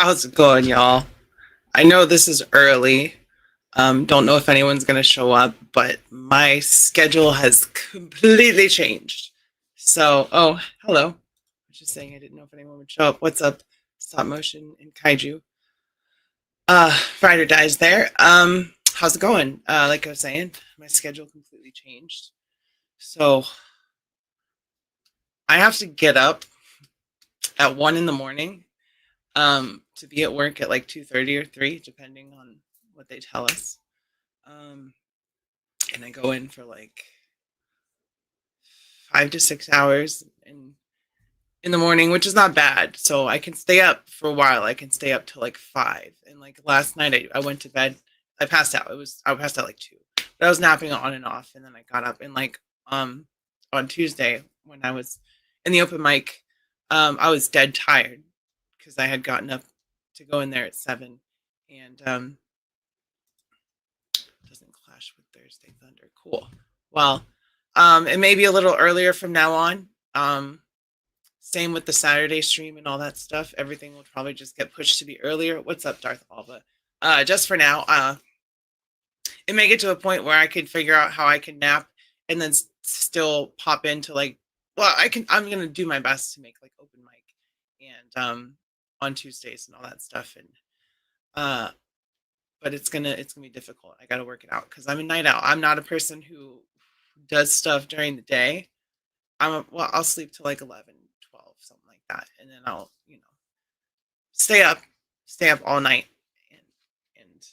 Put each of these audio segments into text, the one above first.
How's it going, y'all? I know this is early. Don't know if anyone's gonna show up, but my schedule has completely changed. So, oh, hello. I was just saying I didn't know if anyone would show up. What's up, stop motion and kaiju? Rider dies there. How's it going? Like I was saying, my schedule completely changed. So I have to get up at 1 in the morning to be at work at like 2:30 or 3, depending on what they tell us. Um, and I go in for like 5 to 6 hours in the morning, which is not bad. So I can stay up for a while. I can stay up till like 5. And like last night, I went to bed. I passed out. I passed out like 2, but I was napping on and off, and then I got up and like on Tuesday when I was in the open mic, I was dead tired because I had gotten up to go in there at 7, and doesn't clash with Thursday Thunder. Cool. Well, it may be a little earlier from now on. Same with the Saturday stream and all that stuff. Everything will probably just get pushed to be earlier. What's up, Darth Alva? Just for now, it may get to a point where I could figure out how I can nap and then still pop into like, well, I'm gonna do my best to make like open mic and on Tuesdays and all that stuff, and but it's gonna be difficult. I gotta work it out because I'm a night owl. I'm not a person who does stuff during the day. I'll sleep till like 11, 12, something like that, and then I'll stay up all night, and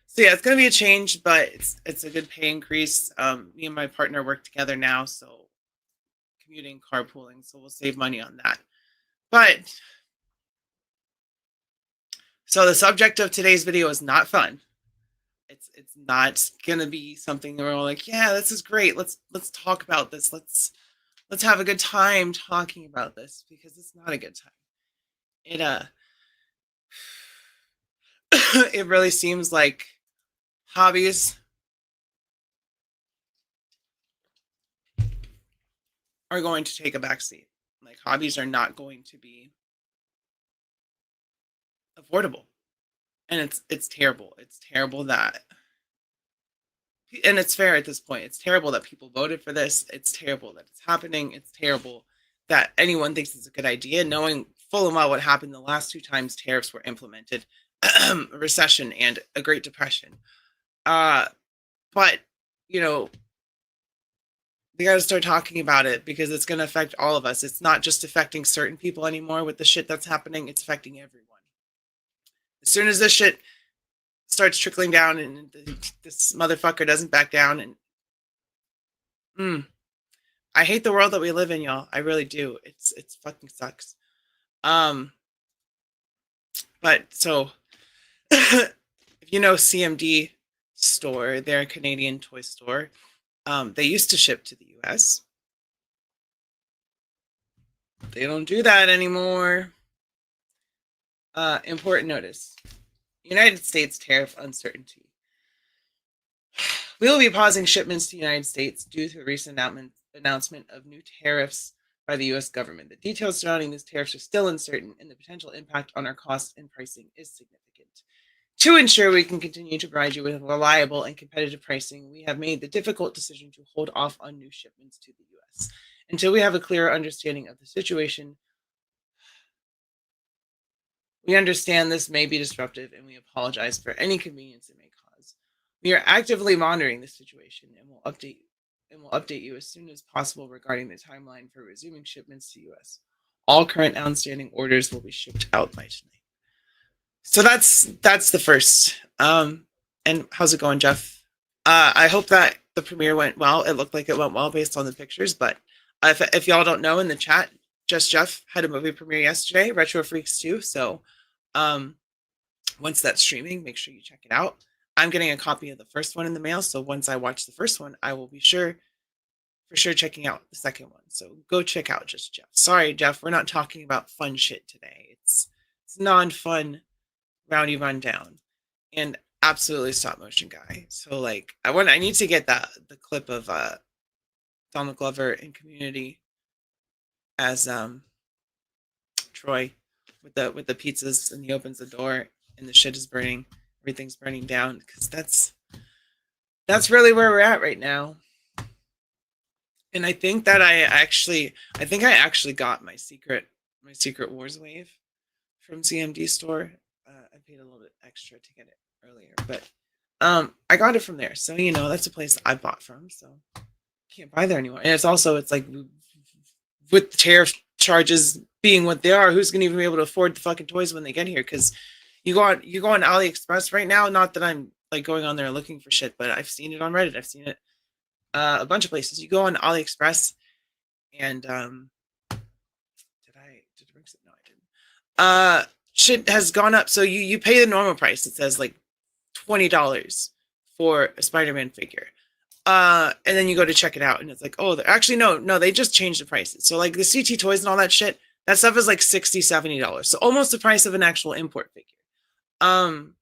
so yeah, it's gonna be a change, but it's a good pay increase. Me and my partner work together now, so commuting, carpooling, so we'll save money on that. But so the subject of today's video is not fun. It's not gonna be something where we're like, yeah, this is great. Let's talk about this. Let's have a good time talking about this, because it's not a good time. It it really seems like hobbies are going to take a backseat. Like hobbies are not going to be affordable, and it's terrible. It's terrible that, and it's fair at this point. It's terrible that people voted for this. It's terrible that it's happening. It's terrible that anyone thinks it's a good idea, knowing full and well what happened the last 2 times tariffs were implemented, a recession and a Great Depression. But we got to start talking about it, because it's going to affect all of us. It's not just affecting certain people anymore with the shit that's happening. It's affecting everyone. As soon as this shit starts trickling down and this motherfucker doesn't back down, and I hate the world that we live in, y'all. I really do. It's fucking sucks. But so if you know CMD store, they're a Canadian toy store. They used to ship to the US. They don't do that anymore. Important notice. United States tariff uncertainty. We will be pausing shipments to the United States due to a recent announcement of new tariffs by the U.S. government. The details surrounding these tariffs are still uncertain, and the potential impact on our costs and pricing is significant. To ensure we can continue to provide you with reliable and competitive pricing, we have made the difficult decision to hold off on new shipments to the U.S. until we have a clearer understanding of the situation. We understand this may be disruptive, and we apologize for any inconvenience it may cause. We are actively monitoring the situation, and will update you as soon as possible regarding the timeline for resuming shipments to U.S. All current outstanding orders will be shipped out by tonight. So that's the first. And how's it going, Jeff? I hope that the premiere went well. It looked like it went well based on the pictures, but if y'all don't know, in the chat, Just Jeff had a movie premiere yesterday, Retro Freaks 2. So once that's streaming, make sure you check it out. I'm getting a copy of the first one in the mail, so once I watch the first one, I will be for sure checking out the second one. So go check out Just Jeff. Sorry, Jeff, we're not talking about fun shit today. It's non-fun Rowdy Rundown and absolutely stop motion guy. So like I need to get the clip of Donald Glover in Community as Troy. with the pizzas, and he opens the door and the shit is burning, everything's burning down, because that's really where we're at right now. And I think that I think I actually got my secret Wars wave from CMD store. I paid a little bit extra to get it earlier, but I got it from there. So that's a place I bought from. So can't buy there anymore. And it's like with the tariff charges being what they are, who's gonna even be able to afford the fucking toys when they get here? Because you go on AliExpress right now. Not that I'm like going on there looking for shit, but I've seen it on Reddit. I've seen it a bunch of places. You go on AliExpress, and did I bring it? No, I didn't. Shit has gone up. So you pay the normal price. It says like $20 for a Spider-Man figure. And then you go to check it out, and it's like, oh, actually no, they just changed the prices. So like the CT toys and all that shit, that stuff is like $60-$70. So almost the price of an actual import figure. And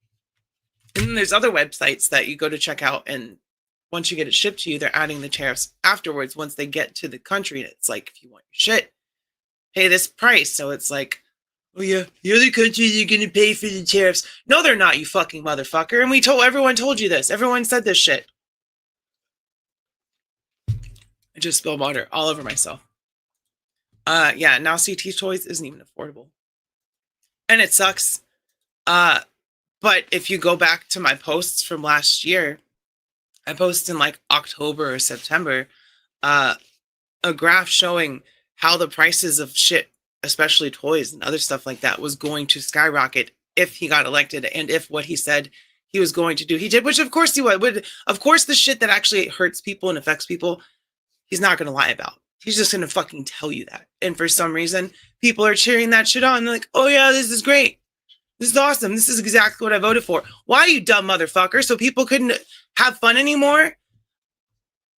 then there's other websites that you go to check out, and once you get it shipped to you, they're adding the tariffs afterwards once they get to the country. And it's like, if you want your shit, pay this price. So it's like, oh yeah, the other countries are going to pay for the tariffs. No, they're not, you fucking motherfucker. And everyone told you this. Everyone said this shit. I just spilled water all over myself. Yeah, now CT Toys isn't even affordable. And it sucks. But if you go back to my posts from last year, I posted in like October or September, a graph showing how the prices of shit, especially toys and other stuff like that, was going to skyrocket if he got elected, and if what he said he was going to do, he did, which of course he would. Of course, the shit that actually hurts people and affects people, he's not going to lie about. He's just going to fucking tell you that. And for some reason, people are cheering that shit on. They're like, oh yeah, this is great. This is awesome. This is exactly what I voted for. Why, you dumb motherfucker? So people couldn't have fun anymore?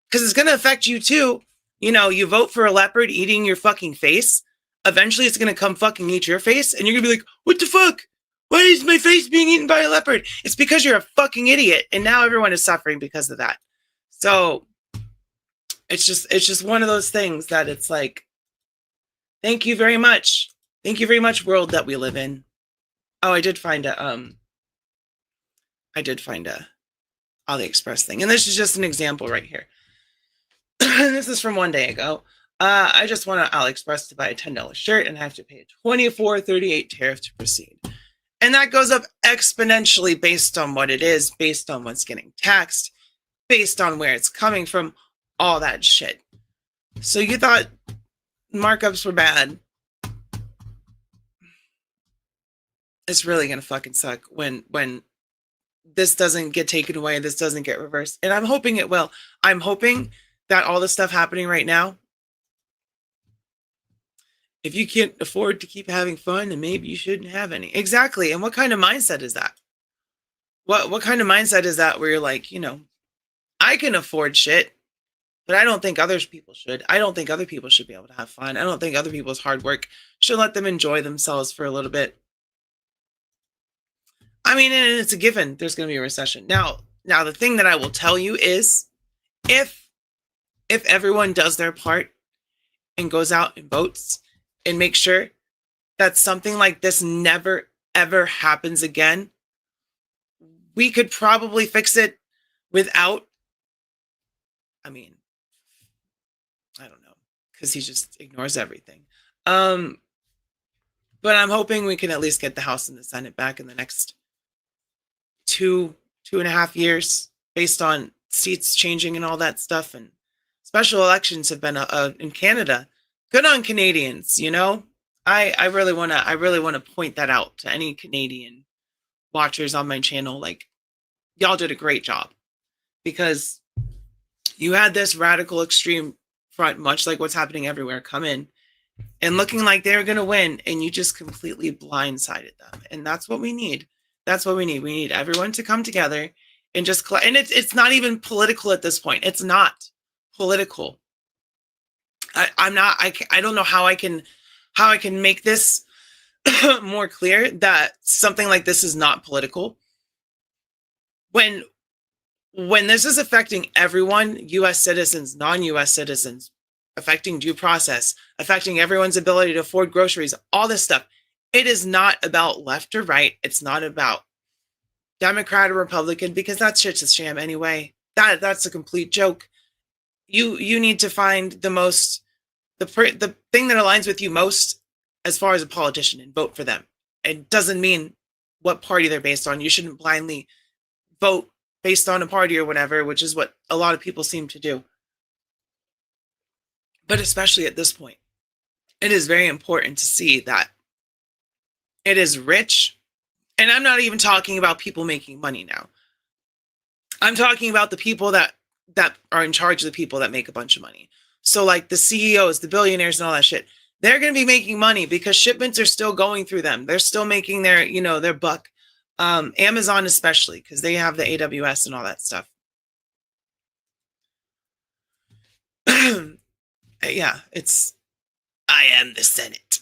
Because it's going to affect you too. You vote for a leopard eating your fucking face. Eventually it's going to come fucking eat your face. And you're going to be like, what the fuck? Why is my face being eaten by a leopard? It's because you're a fucking idiot. And now everyone is suffering because of that. So it's just one of those things that it's like, thank you very much. Thank you very much, world that we live in. Oh, I did find a AliExpress thing. And this is just an example right here. This is from one day ago. I just went on AliExpress to buy a $10 shirt, and I have to pay a $24.38 tariff to proceed. And that goes up exponentially based on what it is, based on what's getting taxed, based on where it's coming from, all that shit. So you thought markups were bad. It's really going to fucking suck when this doesn't get taken away, this doesn't get reversed. And I'm hoping it will. I'm hoping that all the stuff happening right now, if you can't afford to keep having fun, then maybe you shouldn't have any. Exactly. And what kind of mindset is that? What kind of mindset is that where you're like, I can afford shit, but I don't think other people should. I don't think other people should be able to have fun. I don't think other people's hard work should let them enjoy themselves for a little bit. I mean, and it's a given there's going to be a recession. Now the thing that I will tell you is, if everyone does their part and goes out and votes and make sure that something like this never, ever happens again, we could probably fix it without, I don't know, because he just ignores everything. But I'm hoping we can at least get the House and the Senate back in the next 2.5 years, based on seats changing and all that stuff. And special elections have been in Canada. Good on Canadians, I really want to point that out to any Canadian watchers on my channel. Like, y'all did a great job, because you had this radical extreme front, much like what's happening everywhere, come in and looking like they're going to win, and you just completely blindsided them. And that's what we need. That's what we need. We need everyone to come together and just, and it's not even political at this point. It's not political. I don't know how I can make this more clear that something like this is not political. When this is affecting everyone, U.S. citizens, non-U.S. citizens, affecting due process, affecting everyone's ability to afford groceries, all this stuff, It is not about left or right. It's not about Democrat or Republican, because that shit's a sham anyway. That's a complete joke. You need to find the thing that aligns with you most as far as a politician and vote for them. It doesn't mean what party they're based on. You shouldn't blindly vote based on a party or whatever, which is what a lot of people seem to do. But especially at this point, it is very important to see that it is rich. And I'm not even talking about people making money now. I'm talking about the people that are in charge of the people that make a bunch of money. So like the CEOs, the billionaires and all that shit, they're going to be making money because shipments are still going through them. They're still making their, their buck. Amazon especially, because they have the AWS and all that stuff. Yeah, I am the Senate.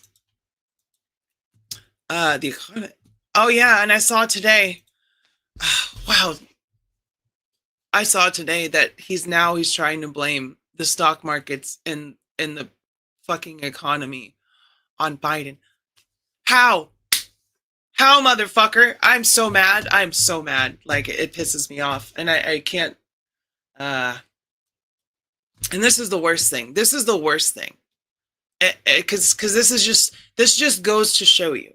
The economy. Oh yeah, and I saw today. Wow. I saw today that he's trying to blame the stock markets and the fucking economy on Biden. How? How, motherfucker? I'm so mad. I'm so mad. Like, it pisses me off. And I can't. And this is the worst thing. This is the worst thing. Because this just goes to show you.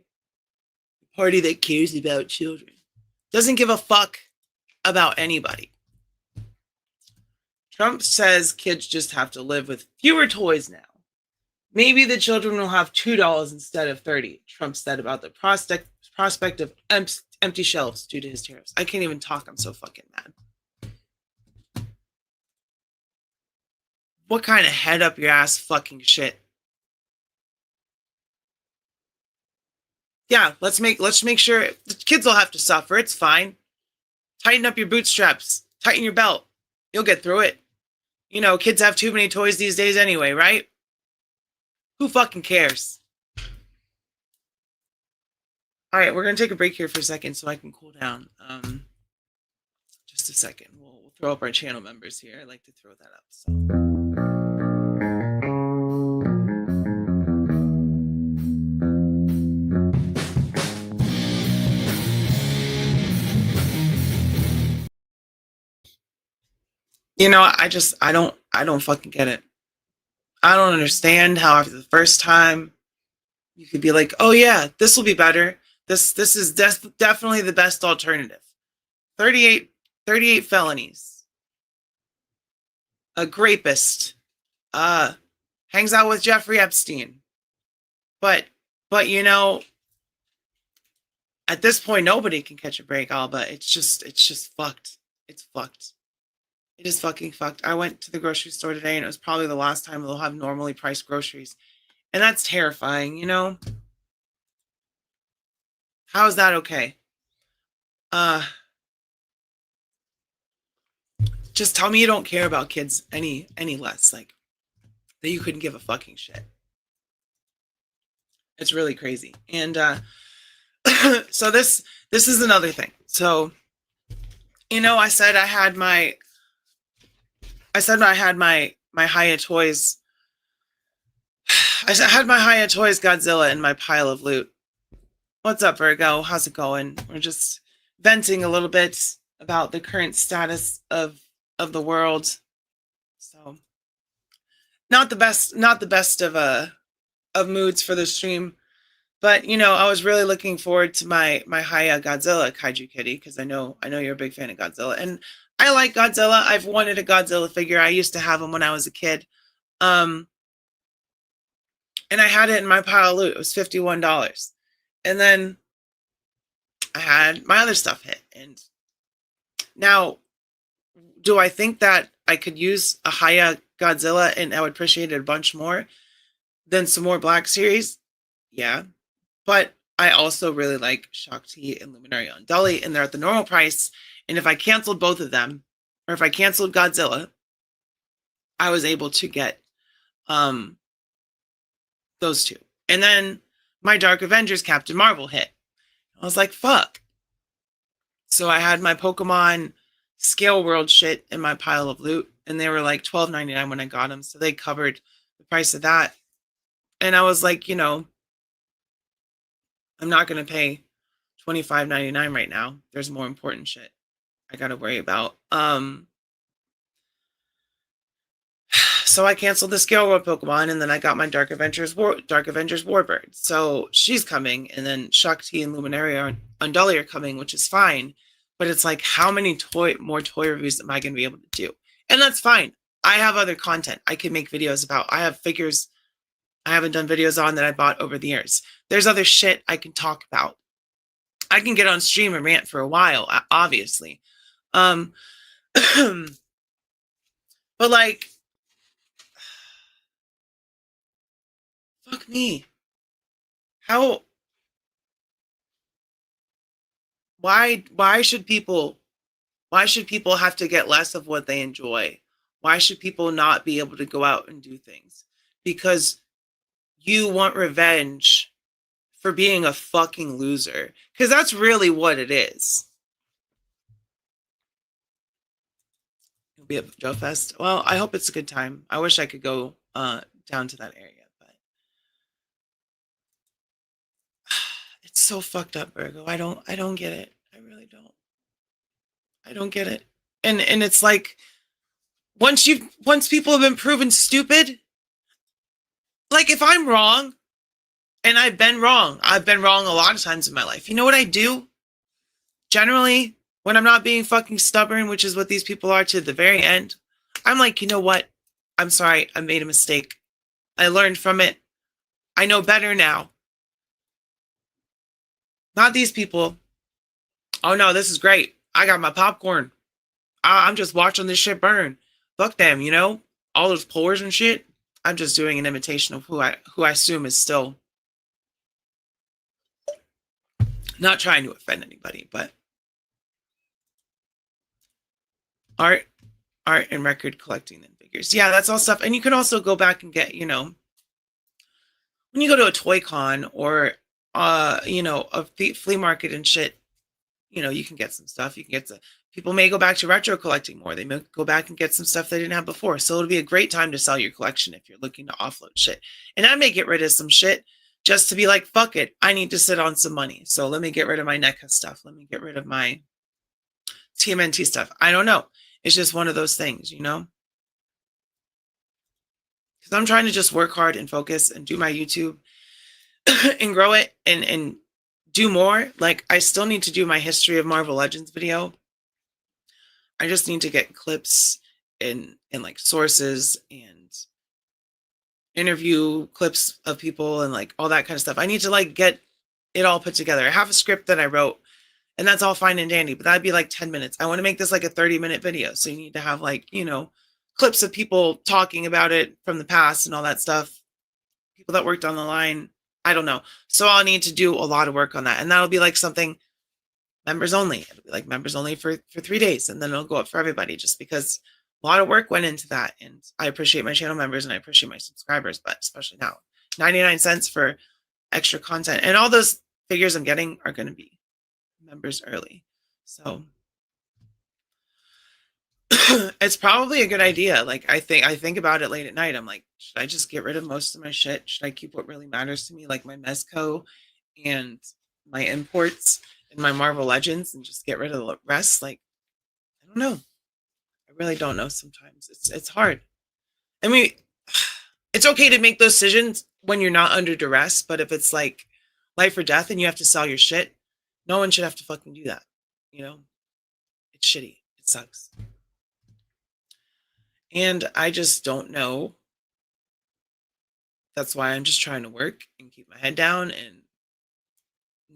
The party that cares about children doesn't give a fuck about anybody. Trump says kids just have to live with fewer toys now. Maybe the children will have $2 instead of 30, Trump said about the prospect of empty shelves due to his tariffs. I can't even talk. I'm so fucking mad. What kind of head up your ass fucking shit? Yeah, let's make sure the kids will have to suffer. It's fine. Tighten up your bootstraps. Tighten your belt. You'll get through it. Kids have too many toys these days anyway, right? Who fucking cares? All right, we're going to take a break here for a second so I can cool down. Just a second. We'll throw up our channel members here. I like to throw that up. So. I don't fucking get it. I don't understand how after the first time you could be like, oh yeah, this will be better. This is definitely the best alternative. 38 felonies. A rapist. Hangs out with Jeffrey Epstein. But at this point nobody can catch a break, Alba. It's just fucked. It's fucked. It is fucking fucked. I went to the grocery store today and it was probably the last time they'll have normally priced groceries. And that's terrifying, How is that okay? Just tell me you don't care about kids any less, like that you couldn't give a fucking shit. It's really crazy. And so this is another thing. So I said I had my Hiya Toys. I had my Hiya Toys Godzilla in my pile of loot. What's up, Virgo? How's it going? We're just venting a little bit about the current status of the world. So, not the best of moods for the stream, but I was really looking forward to my Hiya Godzilla Kaiju Kitty because I know you're a big fan of Godzilla, and I like Godzilla. I've wanted a Godzilla figure. I used to have him when I was a kid. And I had it in my pile of loot. It was $51. And then I had my other stuff hit. And now, do I think that I could use a Hiya Godzilla and I would appreciate it a bunch more than some more Black Series? Yeah. But I also really like Shakti and Luminary on Dolly, and they're at the normal price. And if I canceled both of them, or if I canceled Godzilla, I was able to get those two. And then my Dark Avengers Captain Marvel hit. I was like, fuck. So I had my Pokemon Scale World shit in my pile of loot, and they were like $12.99 when I got them. So they covered the price of that. And I was like, I'm not going to pay $25.99 right now. There's more important shit I got to worry about. So I canceled the Scale World Pokemon, and then I got my Dark Avengers Warbird. So she's coming, and then Shakti and Luminaria and Undully are coming, which is fine. But it's like, how many more toy reviews am I going to be able to do? And that's fine. I have other content I can make videos about. I have figures I haven't done videos on that I bought over the years. There's other shit I can talk about. I can get on stream and rant for a while, obviously. But like, fuck me. How, why should people have to get less of what they enjoy? Why should people not be able to go out and do things? Because you want revenge for being a fucking loser. Because that's really what it is. It'll be at Joe Fest. Well, I hope it's a good time. I wish I could go down to that area, but it's so fucked up, Virgo. I don't get it. I really don't. I don't get it. And it's like, once people have been proven stupid, like, if I'm wrong, and I've been wrong a lot of times in my life. You know what I do? Generally, when I'm not being fucking stubborn, which is what these people are to the very end, I'm like, you know what? I'm sorry. I made a mistake. I learned from it. I know better now. Not these people. Oh no, this is great. I got my popcorn. I'm just watching this shit burn. Fuck them, you know? All those pores and shit. I'm just doing an imitation of who I assume is still not trying to offend anybody, but art and record collecting and figures. Yeah, that's all stuff. And you can also go back and get, you know, when you go to a toy con or you know, a flea market and shit, you know, you can get some stuff. You can get people may go back to retro collecting more. They may go back and get some stuff they didn't have before. So it'll be a great time to sell your collection if you're looking to offload shit. And I may get rid of some shit just to be like, fuck it, I need to sit on some money. So let me get rid of my NECA stuff. Let me get rid of my TMNT stuff. I don't know. It's just one of those things, you know? Because I'm trying to just work hard and focus and do my YouTube and grow it and do more. Like, I still need to do my History of Marvel Legends video. I just need to get clips and like sources and interview clips of people and like all that kind of stuff. I need to like get it all put together. I have a script that I wrote, and that's all fine and dandy, but that'd be like 10 minutes. I want to make this like a 30-minute video. So you need to have like, you know, clips of people talking about it from the past and all that stuff. People that worked on the line. I don't know. So I'll need to do a lot of work on that. And that'll be like something members only. It'll be like members only for 3 days. And then it'll go up for everybody, just because a lot of work went into that. And I appreciate my channel members and I appreciate my subscribers, but especially now, 99 cents for extra content. And all those figures I'm getting are going to be members early. So it's probably a good idea. Like, I think about it late at night. I'm like, should I just get rid of most of my shit? Should I keep what really matters to me, like my Mezco and my imports and my Marvel Legends, and just get rid of the rest? Like, I don't know. I really don't know sometimes. It's hard. I mean, it's okay to make those decisions when you're not under duress, but if it's like life or death and you have to sell your shit, no one should have to fucking do that. You know? It's shitty. It sucks. And I just don't know. That's why I'm just trying to work and keep my head down and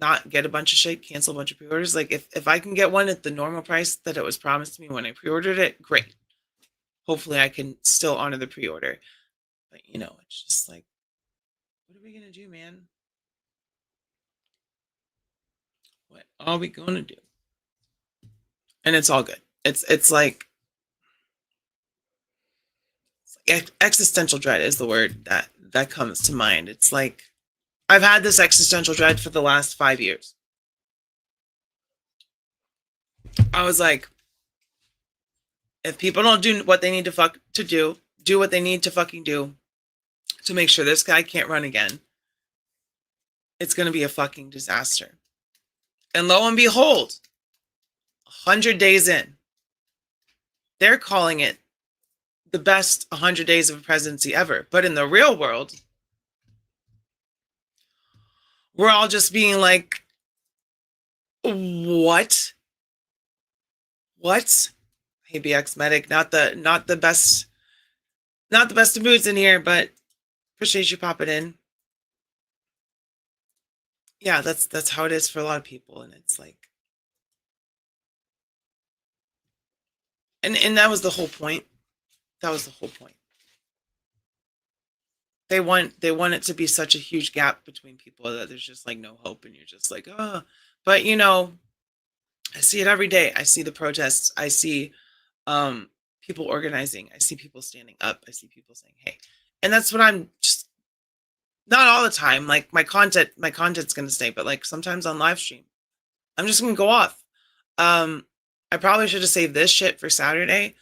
not get a bunch of shit, cancel a bunch of pre-orders. Like, if I can get one at the normal price that it was promised to me when I pre-ordered it, great. Hopefully I can still honor the pre-order. But, you know, it's just like, what are we going to do, man? What are we going to do? And it's all good. It's like existential dread is the word that comes to mind. It's like, I've had this existential dread for the last 5 years. I was like, if people don't do what they need to do what they need to fucking do to make sure this guy can't run again, it's going to be a fucking disaster. And lo and behold, 100 days in, they're calling it the best 100 days of a presidency ever. But in the real world, we're all just being like, what? What? Hey, BX Medic, not the best of moods in here, but appreciate you popping in. Yeah, that's how it is for a lot of people, and it's like, and that was the whole point. That was the whole point. They want it to be such a huge gap between people that there's just like no hope, and you're just like, oh. But you know, I see it every day. I see the protests. I see people organizing. I see people standing up. I see people saying, hey. And that's what I'm just, not all the time. Like my content's gonna stay, but like sometimes on live stream, I'm just gonna go off. I probably should have saved this shit for Saturday,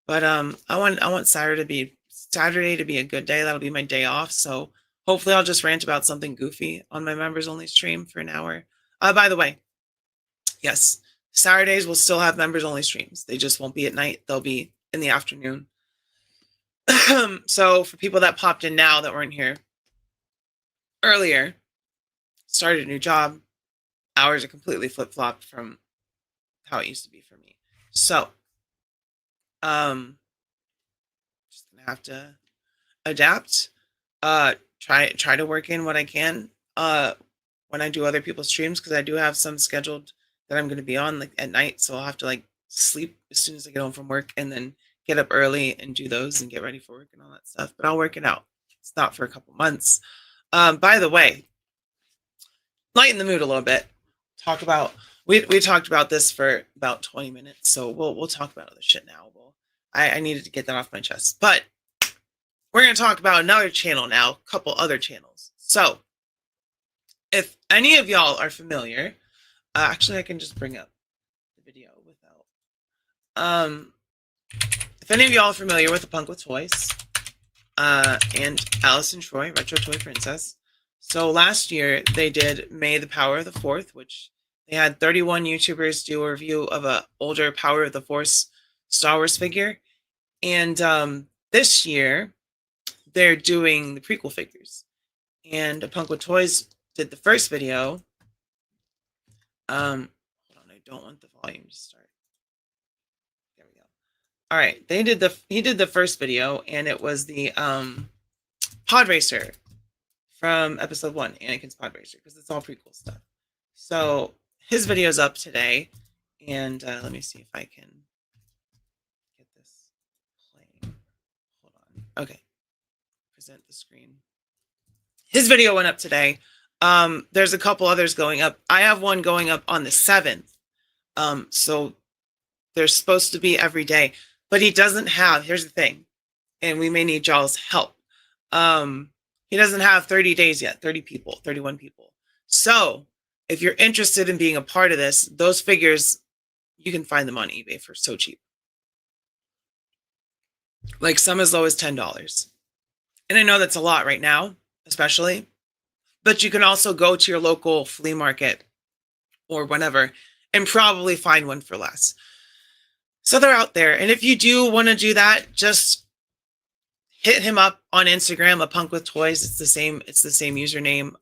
but I want Saturday to be a good day. That'll be my day off. So hopefully I'll just rant about something goofy on my members only stream for an hour. By the way, yes, Saturdays will still have members only streams. They just won't be at night. They'll be in the afternoon. So for people that popped in now that weren't here earlier, started a new job, hours are completely flip-flopped from how it used to be for me. So just gonna have to adapt, try to work in what I can when I do other people's streams, because I do have some scheduled that I'm going to be on like at night, so I'll have to like sleep as soon as I get home from work and then get up early and do those and get ready for work and all that stuff. But I'll work it out. It's not for a couple months. By the way, lighten the mood a little bit. Talk about we talked about this for about 20 minutes, so we'll talk about other shit now. I needed to get that off my chest, but we're going to talk about another channel now, a couple other channels. So if any of y'all are familiar, actually I can just bring up the video without, if any of y'all are familiar with A Punk with Toys, and Allison Troy, Retro Toy Princess. So last year they did May the Power of the Fourth, which they had 31 YouTubers do a review of an older Power of the Force Star Wars figure. And this year they're doing the prequel figures. And A Punk with Toys did the first video. Hold on, I don't want the volume to start. There we go. All right, he did the first video, and it was the Pod Racer from episode 1, Anakin's Pod Racer, because it's all prequel stuff. So his video's up today, and let me see if I can get this playing. Hold on. Okay. Present the screen. His video went up today. There's a couple others going up. I have one going up on the 7th. So they're supposed to be every day, but he doesn't have, here's the thing, and we may need y'all's help. He doesn't have 30 days yet, 31 people. So if you're interested in being a part of this, those figures, you can find them on eBay for so cheap. Like some as low as $10. And I know that's a lot right now, especially, but you can also go to your local flea market or whatever and probably find one for less. So they're out there. And if you do want to do that, just hit him up on Instagram, A Punk with Toys. It's the same username.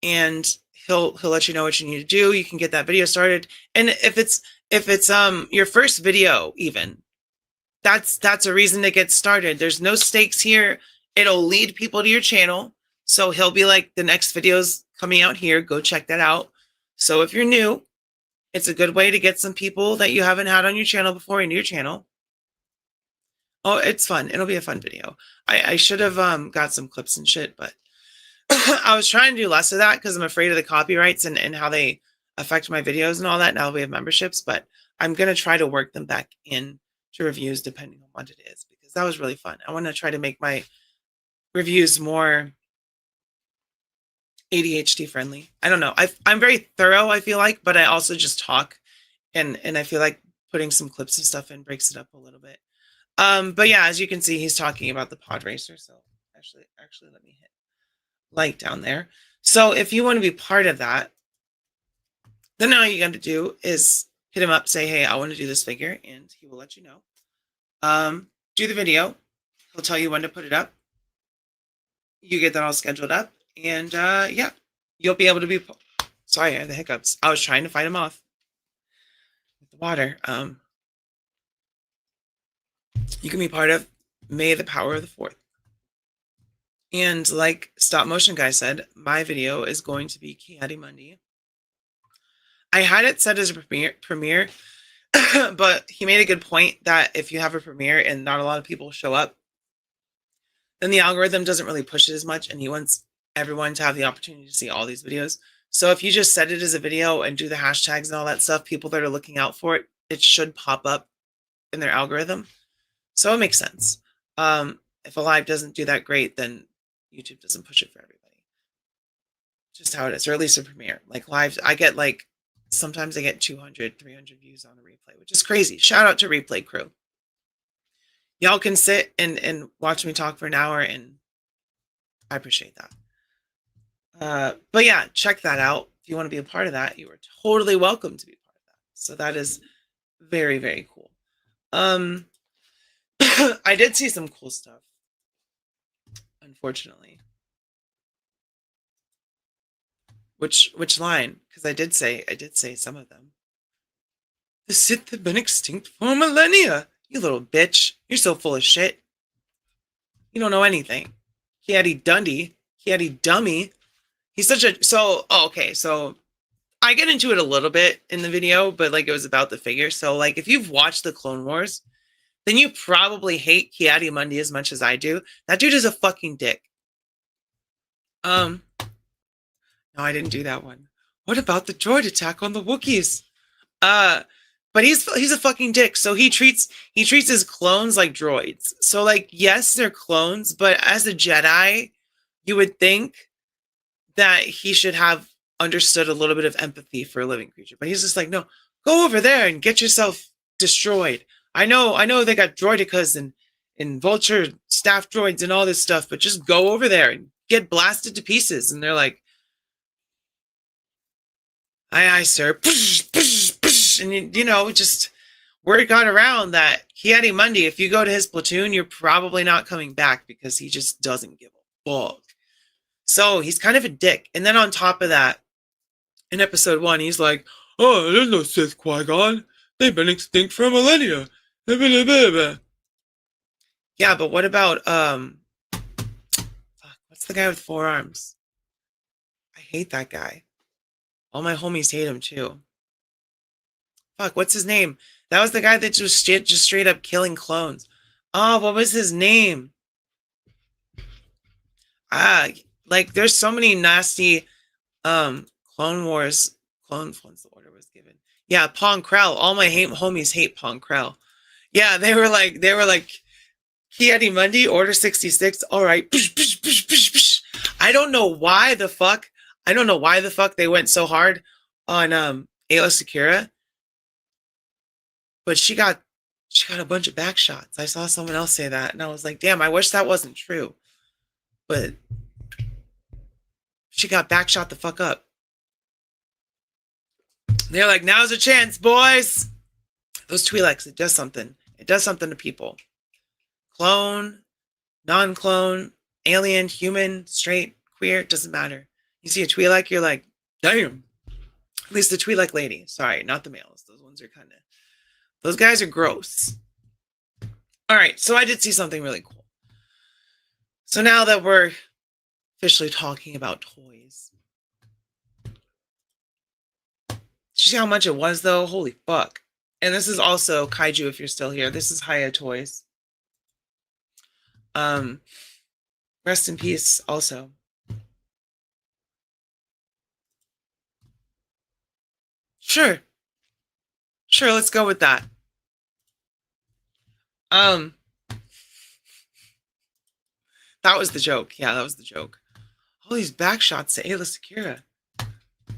And he'll let you know what you need to do. You can get that video started. And if it's your first video, even, that's a reason to get started. There's no stakes here. It'll lead people to your channel. So he'll be like, the next video's coming out here. Go check that out. So if you're new, it's a good way to get some people that you haven't had on your channel before into your channel. Oh, it's fun. It'll be a fun video. I should have got some clips and shit, but I was trying to do less of that because I'm afraid of the copyrights and how they affect my videos and all that now that we have memberships. But I'm going to try to work them back in to reviews depending on what it is, because that was really fun. I want to try to make my reviews more ADHD friendly. I don't know. I'm very thorough, I feel like, but I also just talk, and I feel like putting some clips of stuff in breaks it up a little bit. But yeah, as you can see, he's talking about the Pod Racer. So actually let me hit like down there. So if you want to be part of that, then all you got to do is hit him up, say, hey, I want to do this figure, and he will let you know. Do the video. He'll tell you when to put it up. You get that all scheduled up, and yeah, you'll be able to be. Sorry, I had the hiccups. I was trying to fight him off with the water. You can be part of May the Power of the Fourth. And like Stop Motion Guy said, my video is going to be Kiati Monday. I had it set as a premiere, but he made a good point that if you have a premiere and not a lot of people show up, then the algorithm doesn't really push it as much, and he wants everyone to have the opportunity to see all these videos. So if you just set it as a video and do the hashtags and all that stuff, people that are looking out for it, it should pop up in their algorithm. So it makes sense. If a live doesn't do that great, then YouTube doesn't push it for everybody. Just how it is, or at least a premiere. Like live, I get like, sometimes I get 200, 300 views on a replay, which is crazy. Shout out to Replay Crew. Y'all can sit and watch me talk for an hour, and I appreciate that. But yeah, check that out. If you want to be a part of that, you are totally welcome to be a part of that. So that is very, very cool. I did see some cool stuff, unfortunately. Which line? Because I did say some of them. The Sith have been extinct for millennia. You little bitch. You're so full of shit. You don't know anything. Kiati Dundee. Kiati Dummy. He's such a... So, okay, so I get into it a little bit in the video, but like it was about the figure. So like if you've watched the Clone Wars, then you probably hate Kiati Mundi as much as I do. That dude is a fucking dick. No, I didn't do that one. What about the droid attack on the Wookiees? But he's a fucking dick. So he treats his clones like droids. So like, yes, they're clones, but as a Jedi, you would think that he should have understood a little bit of empathy for a living creature. But he's just like, no, go over there and get yourself destroyed. I know they got droidicas and vulture staff droids and all this stuff, but just go over there and get blasted to pieces. And they're like, aye, sir. And, you know, just word got around that Kiati Mundi, if you go to his platoon, you're probably not coming back because he just doesn't give a fuck. So he's kind of a dick. And then on top of that, in episode 1, he's like, oh, there's no Sith Qui-Gon. They've been extinct for millennia. Yeah, but what about, what's the guy with 4 arms? I hate that guy. All my homies hate him too. Fuck, what's his name? That was the guy that just straight up killing clones. Oh, what was his name? Like there's so many nasty Clone Wars clones once the order was given. Yeah, Pong Krell. All my homies hate Pong Krell. Yeah, they were like Kiati Mundi, Order 66. All right. I don't know why the fuck they went so hard on Ayla Secura. But she got a bunch of back shots. I saw someone else say that, and I was like, damn, I wish that wasn't true. But she got back shot the fuck up. They're like, now's a chance, boys. Those Twi'leks, it does something. It does something to people. Clone, non-clone, alien, human, straight, queer, it doesn't matter. You see a Twi'lek, you're like, damn. At least the Twi'lek lady. Sorry, not the males. Those ones are kind of... Those guys are gross. All right, so I did see something really cool. So now that we're officially talking about toys. Did you see how much it was, though? Holy fuck. And this is also Kaiju, if you're still here. This is Haya Toys. Rest in peace, also. Sure, let's go with that. That was the joke. Yeah, that was the joke. All these back shots to Ayla Secura.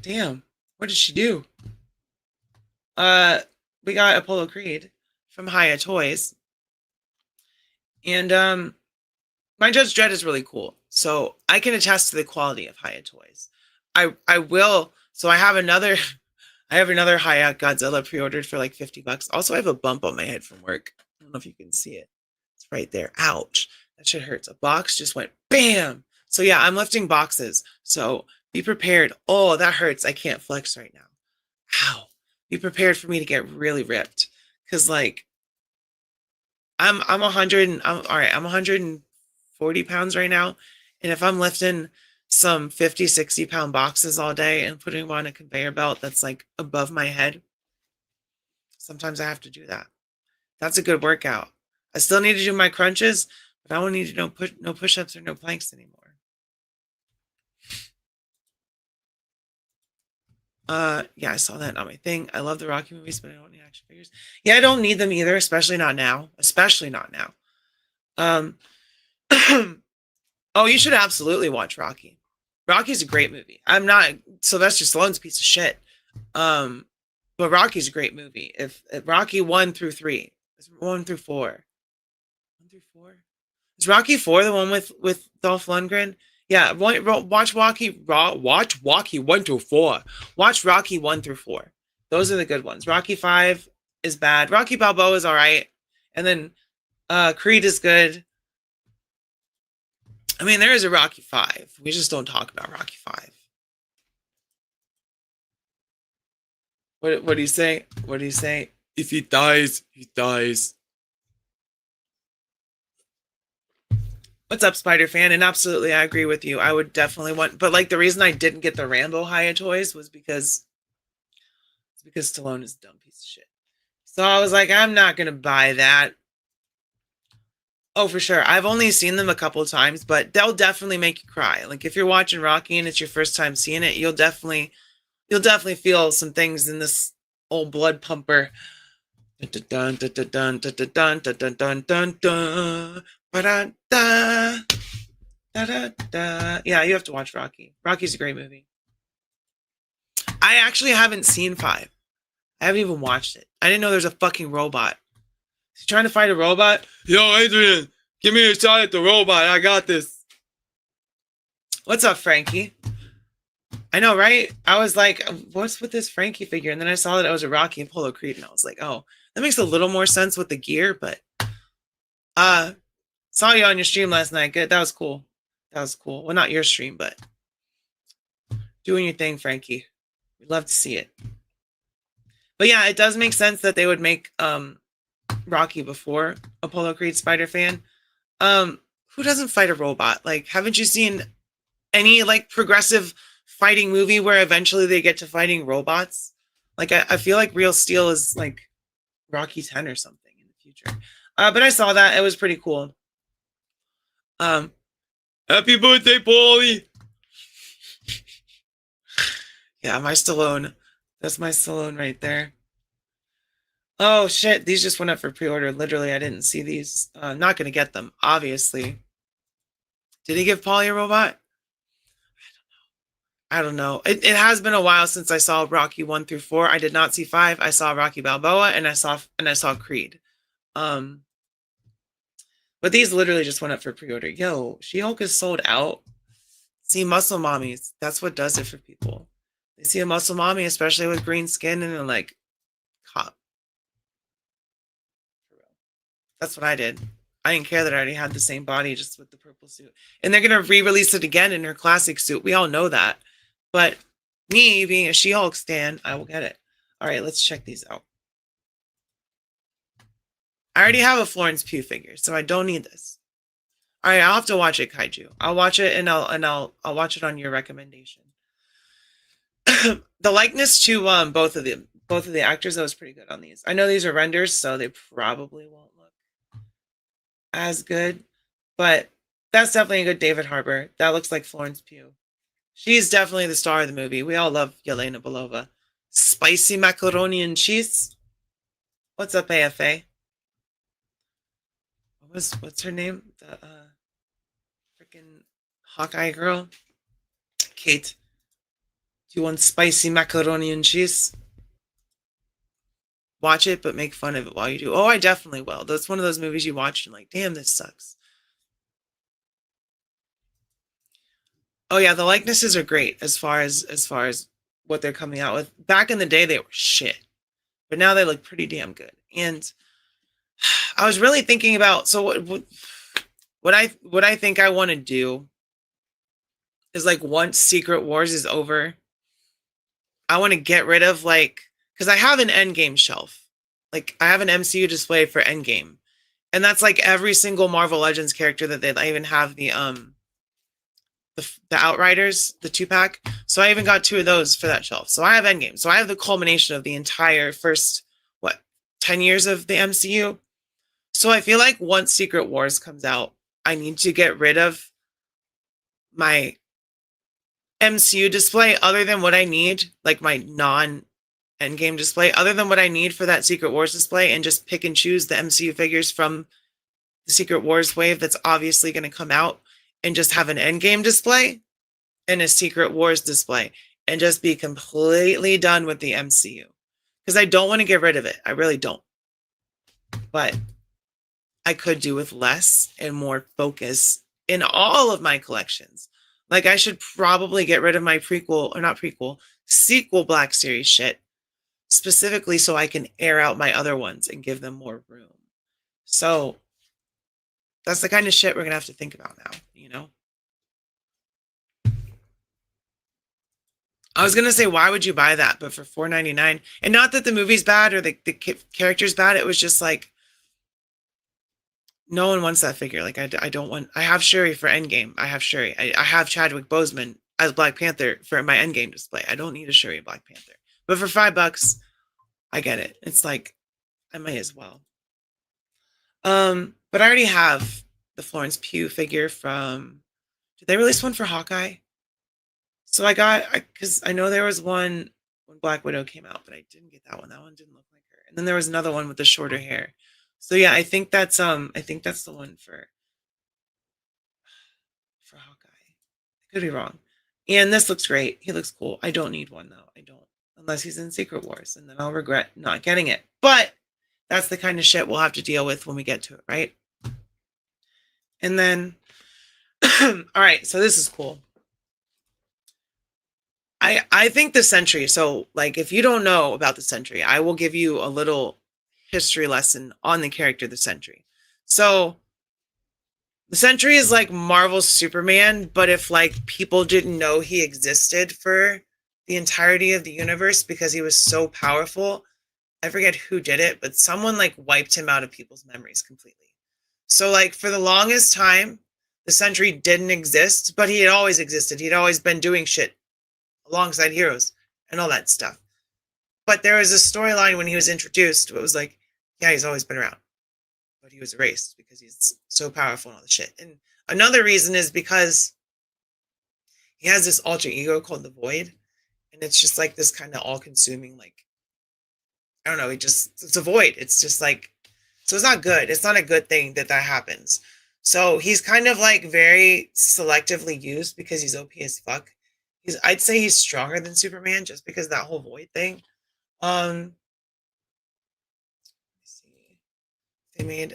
Damn, what did she do? We got Apollo Creed from Haya Toys. And my Judge Dredd is really cool. So I can attest to the quality of Hayat toys. I will. So I have another I have another Hayat Godzilla pre-ordered for like $50. Also, I have a bump on my head from work. I don't know if you can see it. It's right there. Ouch. That shit hurts. A box just went bam. So yeah, I'm lifting boxes. So be prepared. Oh, that hurts. I can't flex right now. Ow. Be prepared for me to get really ripped. Cause like I'm 100 I'm all right, I'm 140 pounds right now. And if I'm lifting some 50, 60 pound boxes all day and putting them on a conveyor belt that's like above my head, sometimes I have to do that. That's a good workout. I still need to do my crunches, but I don't need to no push-ups or no planks anymore. Yeah, I saw that on my thing. I love the Rocky movies, but I don't need action figures. Yeah, I don't need them either, especially not now. Especially not now. Um, oh, you should absolutely watch Rocky. Rocky's a great movie. I'm not Sylvester Stallone's a piece of shit. Um, but Rocky's a great movie. If Rocky 1 through 3, 1 through 4, 1 through 4, is Rocky 4 the one with Dolph Lundgren? Yeah, watch Rocky 1 through 4. Watch Rocky 1 through 4. Those are the good ones. Rocky 5 is bad. Rocky Balboa is all right, and then Creed is good. I mean, there is a Rocky 5. We just don't talk about Rocky 5. What do you say? What do you say? If he dies, he dies. What's up, Spider Fan? And absolutely, I agree with you. I would definitely want, but like the reason I didn't get the Rambo Haya toys was because Stallone is a dumb piece of shit. So I was like, I'm not gonna buy that. Oh, for sure. I've only seen them a couple of times, but they'll definitely make you cry. Like if you're watching Rocky and it's your first time seeing it, you'll definitely feel some things in this old blood pumper. Dun dun dun dun dun dun dun dun dun dun dun. Da da da. Yeah, you have to watch Rocky. Rocky's a great movie. I actually haven't seen 5. I haven't even watched it. I didn't know there's a fucking robot. He's trying to fight a robot. Yo, Adrian, give me a shot at the robot. I got this. What's up, Frankie? I know, right? I was like, what's with this Frankie figure? And then I saw that it was a Rocky and Apollo Creed, and I was like, oh, that makes a little more sense with the gear, but saw you on your stream last night. Good. That was cool. That was cool. Well, not your stream, but doing your thing, Frankie. We'd love to see it. But yeah, it does make sense that they would make Rocky before Apollo Creed Spider Fan. Who doesn't fight a robot? Like, haven't you seen any like progressive fighting movie where eventually they get to fighting robots? Like, I feel like Real Steel is like Rocky 10 or something in the future. But I saw that. It was pretty cool. Happy birthday, Paulie! Yeah, my Stallone. That's my Stallone right there. Oh shit, these just went up for pre-order. Literally, I didn't see these. Not gonna get them, obviously. Did he give Polly a robot? I don't know. It has been a while since I saw Rocky 1 through 4. I did not see 5. I saw Rocky Balboa and I saw Creed. But these literally just went up for pre-order. Yo, She-Hulk is sold out. See, muscle mommies. That's what does it for people. They see a muscle mommy, especially with green skin, and they're like, cop. That's what I did. I didn't care that I already had the same body just with the purple suit. And they're going to re-release it again in her classic suit. We all know that. But me being a She-Hulk stan, I will get it. All right, let's check these out. I already have a Florence Pugh figure, so I don't need this. All right, I'll have to watch it, Kaiju. I'll watch it and I'll watch it on your recommendation. The likeness to both of the actors, that was pretty good on these. I know these are renders, so they probably won't look as good, but that's definitely a good David Harbour. That looks like Florence Pugh. She's definitely the star of the movie. We all love Yelena Belova. Spicy macaroni and cheese. What's up, AFA? What's her name? The freaking Hawkeye girl. Kate. Do you want spicy macaroni and cheese? Watch it, but make fun of it while you do. Oh, I definitely will. That's one of those movies you watch and like, damn, this sucks. Oh yeah, the likenesses are great as far as what they're coming out with. Back in the day, they were shit, but now they look pretty damn good. And I was really thinking about so what I think I want to do is like once Secret Wars is over, I want to get rid of like because I have an Endgame shelf, like I have an MCU display for Endgame, and that's like every single Marvel Legends character that they I even have the Outriders, the 2-pack. So I even got 2 of those for that shelf. So I have Endgame. So I have the culmination of the entire first what 10 years of the MCU. So I feel like once Secret Wars comes out, I need to get rid of my MCU display other than what I need, like my non Endgame display, other than what I need for that Secret Wars display, and just pick and choose the MCU figures from the Secret Wars wave that's obviously going to come out, and just have an Endgame display and a Secret Wars display, and just be completely done with the MCU. Because I don't want to get rid of it. I really don't. But I could do with less and more focus in all of my collections. Like I should probably get rid of my prequel, or not prequel, sequel Black Series shit, specifically so I can air out my other ones and give them more room. So that's the kind of shit we're going to have to think about now, you know? I was going to say, why would you buy that? But for $4.99, and not that the movie's bad or the character's bad, it was just like, no one wants that figure. Like, I don't want, I have Shuri for Endgame. I have Shuri. I have Chadwick Boseman as Black Panther for my Endgame display. I don't need a Shuri Black Panther. But for $5, I get it. It's like, I might as well. But I already have the Florence Pugh figure from, did they release one for Hawkeye? So because I know there was one when Black Widow came out, but I didn't get that one. That one didn't look like her. And then there was another one with the shorter hair. So yeah, I think that's the one for Hawkeye. I could be wrong. And this looks great. He looks cool. I don't need one though. I don't. Unless he's in Secret Wars, and then I'll regret not getting it. But that's the kind of shit we'll have to deal with when we get to it, right? And then all right, so this is cool. I think the Sentry, so like if you don't know about the Sentry, I will give you a little history lesson on the character the Sentry. So the Sentry is like Marvel's Superman, but if like people didn't know he existed for the entirety of the universe because he was so powerful, I forget who did it, but someone like wiped him out of people's memories completely. So like for the longest time, the Sentry didn't exist, but he had always existed. He'd always been doing shit alongside heroes and all that stuff. But there was a storyline when he was introduced. It was like, yeah, he's always been around, but he was erased because he's so powerful and all the shit. And another reason is because he has this alter ego called the Void, and it's just like this kind of all-consuming, like, I don't know, it's a void. It's just like, so it's not good. It's not a good thing that happens. So he's kind of like very selectively used because he's OP as fuck. I'd say he's stronger than Superman just because of that whole void thing. Let's see. They make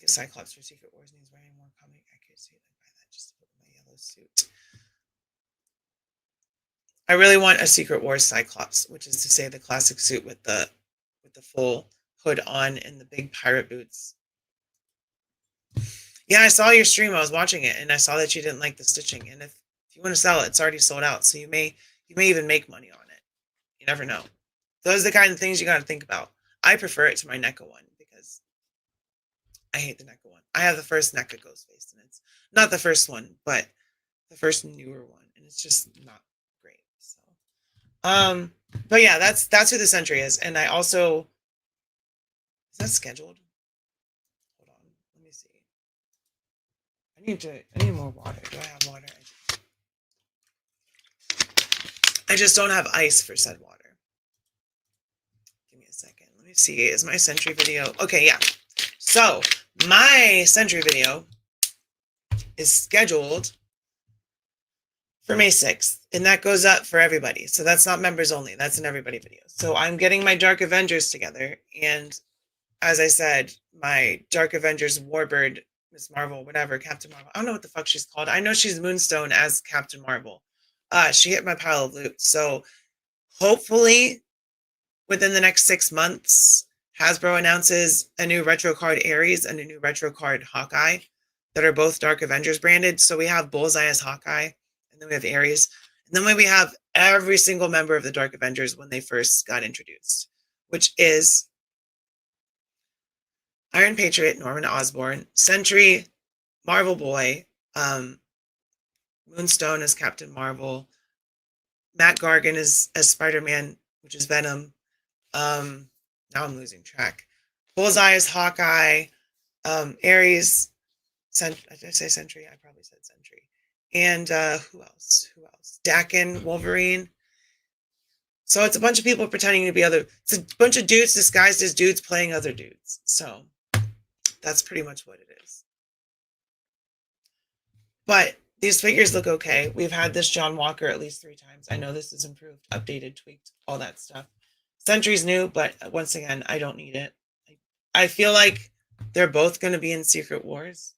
a Cyclops for Secret Wars and he's wearing more comic accuracy. I buy that just to put my yellow suit. I really want a Secret Wars Cyclops, which is to say the classic suit with the full hood on and the big pirate boots. Yeah, I saw your stream. I was watching it, and I saw that you didn't like the stitching. And if you want to sell it, it's already sold out. So you may even make money on it. You never know. Those are the kind of things you got to think about. I prefer it to my NECA one because I hate the NECA one. I have the first NECA Ghostface, and it's not the first one, but the first newer one, and it's just not great. So, but yeah, that's who the Sentry is, and I also is that scheduled? Hold on, let me see. I need more water. Do I have water? I just don't have ice for said water. Give me a second. Let me see. Is my Sentry video? Okay, yeah. So my Sentry video is scheduled for May 6th, and that goes up for everybody. So that's not members only. That's an everybody video. So I'm getting my Dark Avengers together, and as I said, my Dark Avengers Warbird Miss Marvel, whatever, Captain Marvel. I don't know what the fuck she's called. I know she's Moonstone as Captain Marvel. She hit my pile of loot. So hopefully within the next 6 months, Hasbro announces a new retro card Ares and a new retro card Hawkeye that are both Dark Avengers branded. So we have Bullseye as Hawkeye, and then we have Ares. And then we have every single member of the Dark Avengers when they first got introduced, which is Iron Patriot, Norman Osborn, Sentry, Marvel Boy, Moonstone as Captain Marvel, Matt Gargan as Spider-Man, which is Venom. Now I'm losing track. Bullseye is Hawkeye, Ares, did I say Sentry? I probably said Sentry. And who else? Dakin, Wolverine. So it's a bunch of people pretending to be it's a bunch of dudes disguised as dudes playing other dudes. So that's pretty much what it is. But these figures look okay. We've had this John Walker at least 3 times. I know this is improved, updated, tweaked, all that stuff. Sentry's new, but once again, I don't need it. I feel like they're both going to be in Secret Wars.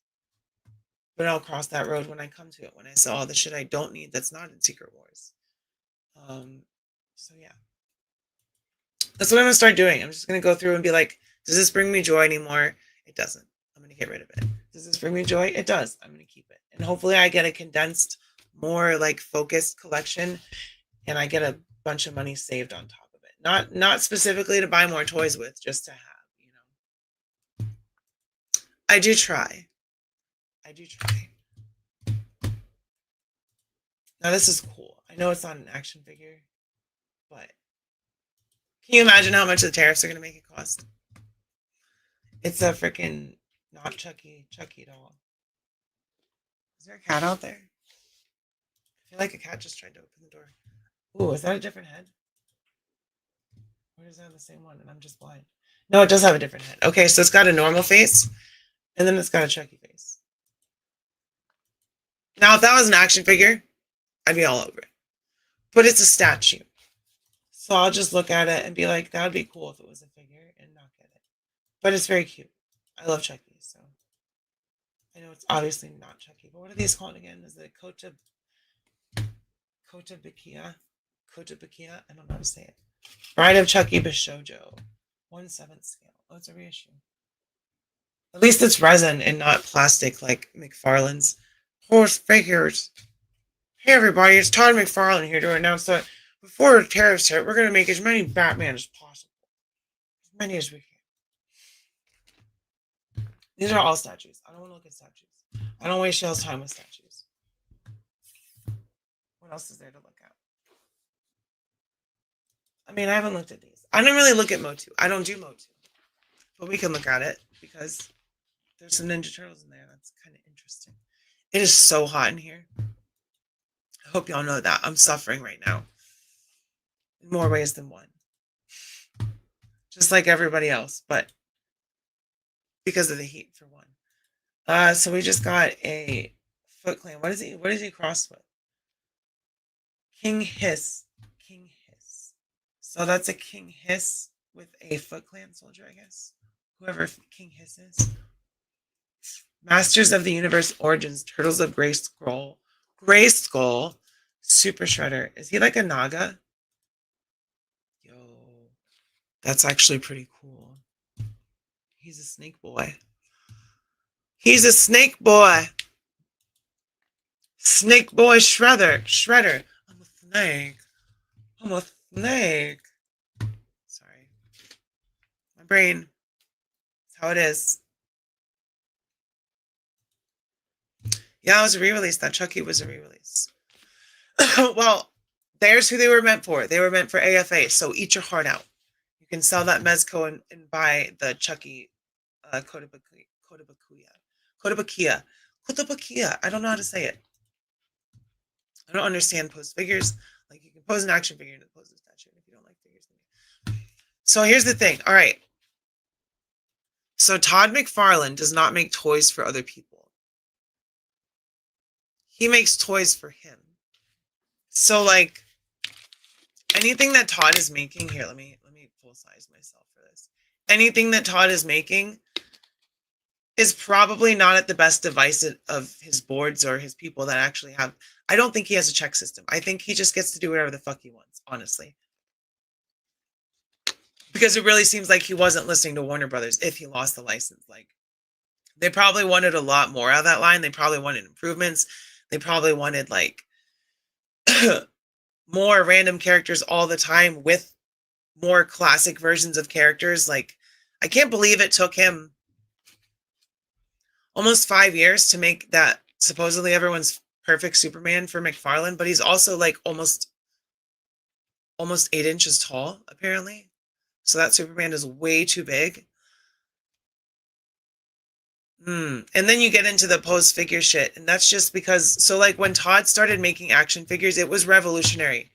But I'll cross that road when I come to it, when I saw all the shit I don't need that's not in Secret Wars. So yeah. That's what I'm going to start doing. I'm just going to go through and be like, does this bring me joy anymore? It doesn't. I'm going to get rid of it. Does this bring me joy? It does. I'm going to keep it. And hopefully I get a condensed, more like focused collection, and I get a bunch of money saved on top of it. Not specifically to buy more toys with, just to have, you know. I do try. Now this is cool. I know it's not an action figure, but can you imagine how much the tariffs are going to make it cost? It's a freaking not Chucky doll. Is there a cat out there? I feel like a cat just tried to open the door. Ooh, is that a different head? Or does it have the same one and I'm just blind? No, it does have a different head. Okay, so it's got a normal face, and then it's got a Chucky face. Now, if that was an action figure, I'd be all over it. But it's a statue. So I'll just look at it and be like, that would be cool if it was a figure, and not get it. But it's very cute. I love Chucky, so. I know it's obviously not Chucky, but what are these called again? Is it Kotobukiya? I don't know how to say it. Bride of Chucky Bishojo. 1/7 scale. Oh, it's a reissue. At least it's resin and not plastic like McFarlane's horse figures. Hey everybody, it's Todd McFarlane here to announce that before the tariffs hit, we're going to make as many Batman as possible. As many as we can. These are all statues. I don't want to look at statues. I don't waste y'all's time with statues. What else is there to look at? I mean, I haven't looked at these. I don't really look at Motu. I don't do Motu. But we can look at it because there's some Ninja Turtles in there. That's kind of interesting. It is so hot in here. I hope y'all know that. I'm suffering right now. In more ways than one. Just like everybody else, but because of the heat, for one. So we just got a Foot Clan. What is he crossed with? King Hiss. So that's a King Hiss with a Foot Clan soldier, I guess. Whoever King Hiss is. Masters of the Universe Origins, Turtles of Grayskull, Super Shredder. Is he like a Naga? Yo, that's actually pretty cool. He's a snake boy. Snake boy Shredder. I'm a snake. Sorry. My brain. That's how it is. Yeah, it was a re-release. That Chucky was a re-release. Well, there's who they were meant for. They were meant for AFA, so eat your heart out. You can sell that Mezco and buy the Chucky Kotobukiya. I don't know how to say it. I don't understand pose figures. Like, you can pose an action figure and pose a statue if you don't like figures. So here's the thing. All right. So Todd McFarlane does not make toys for other people. He makes toys for him. So, like, anything that Todd is making here, let me full size myself for this. Anything that Todd is making, is probably not at the best device of his boards or his people that actually have. I don't think he has a check system. I think he just gets to do whatever the fuck he wants, honestly. Because it really seems like he wasn't listening to Warner Brothers if he lost the license. Like, they probably wanted a lot more out of that line. They probably wanted improvements. They probably wanted like more random characters all the time with more classic versions of characters. Like, I can't believe it took him almost 5 years to make that supposedly everyone's perfect Superman for McFarlane, but he's also like almost 8 inches tall, apparently. So that Superman is way too big. And then you get into the pose figure shit, and that's just because. So, like, when Todd started making action figures, it was revolutionary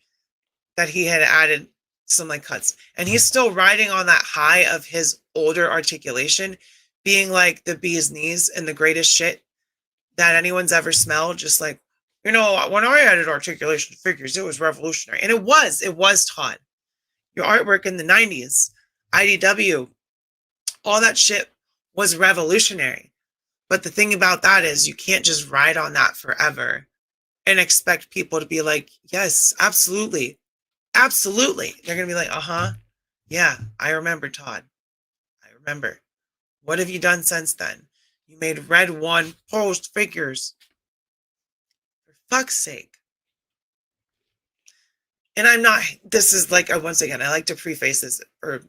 that he had added some like cuts, and he's still riding on that high of his older articulation, being like the bee's knees and the greatest shit that anyone's ever smelled. Just like, when I added articulation figures, it was revolutionary, and it was Todd. Your artwork in the 90s, IDW, all that shit was revolutionary. But the thing about that is you can't just ride on that forever and expect people to be like, yes, absolutely. Absolutely. They're going to be like, yeah, I remember, Todd. I remember. What have you done since then? You made Red One posed figures. For fuck's sake. And I'm not, this is like, once again, I like to preface this or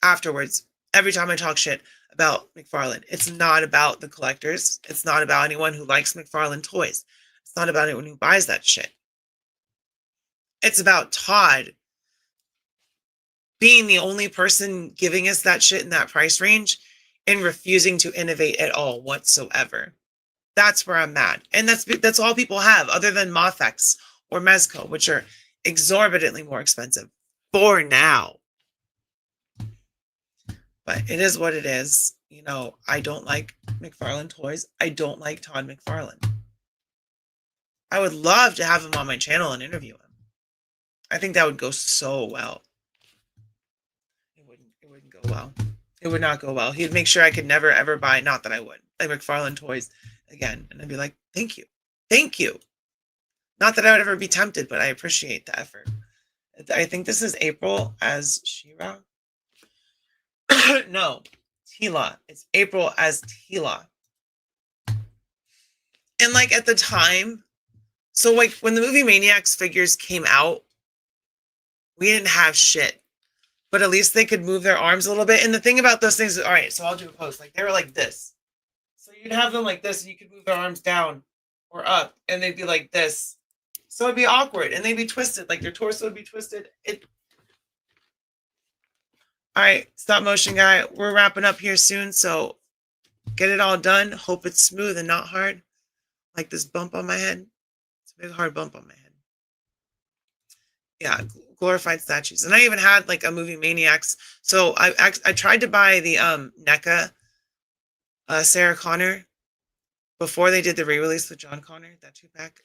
afterwards, every time I talk shit about McFarlane. It's not about the collectors. It's not about anyone who likes McFarlane toys. It's not about anyone who buys that shit. It's about Todd being the only person giving us that shit in that price range and refusing to innovate at all whatsoever. That's where I'm mad. And that's all people have other than Mothex or Mezco, which are exorbitantly more expensive for now. But it is what it is. I don't like McFarlane toys. I don't like Todd McFarlane. I would love to have him on my channel and interview him. I think that would go so well. It wouldn't go well. It would not go well. He'd make sure I could never, ever buy, not that I would, like McFarlane toys again. And I'd be like, thank you. Thank you. Not that I would ever be tempted, but I appreciate the effort. I think this is April as She-Ra. No, Tila. It's April as Tila. And like at the time, so like when the movie Maniacs figures came out, we didn't have shit. But at least they could move their arms a little bit. And the thing about those things, all right, so I'll do a pose. Like, they were like this. So you'd have them like this, and you could move their arms down or up, and they'd be like this. So it'd be awkward, and they'd be twisted. Like, their torso would be twisted. All right, stop motion guy. We're wrapping up here soon, so get it all done. Hope it's smooth and not hard. Like this bump on my head. It's a big, hard bump on my head. Yeah, glorified statues. And I even had like a movie Maniacs. So I tried to buy the NECA Sarah Connor before they did the re-release with John Connor, that 2-pack.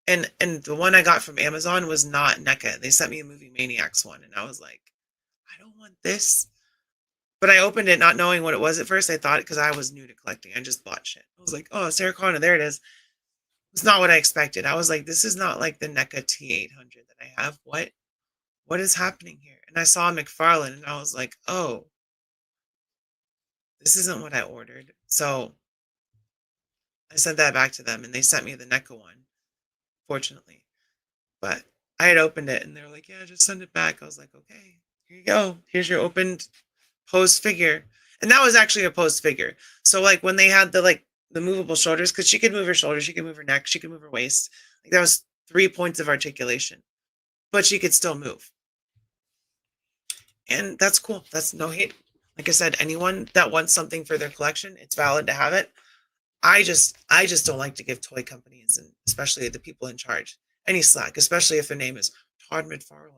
And the one I got from Amazon was not NECA. They sent me a movie Maniacs one, and I was like, I don't want this. But I opened it not knowing what it was at first. I thought, because I was new to collecting, I just bought shit. I was like, oh, Sarah Connor, there it is. It's not what I expected. I was like, this is not like the NECA T800 that I have. What is happening here? And I saw McFarlane, and I was like, oh, this isn't what I ordered. So I sent that back to them, and they sent me the NECA one, fortunately. But I had opened it, and they were like, yeah, just send it back. I was like, okay, here you go. Here's your opened posed figure. And that was actually a posed figure. So like when they had the movable shoulders, because she could move her shoulders, she could move her neck, she could move her waist. Like, that was 3 points of articulation, but she could still move. And that's cool. That's no hate. Like I said, anyone that wants something for their collection, it's valid to have it. I just don't like to give toy companies, and especially the people in charge, any slack, especially if their name is Todd McFarlane.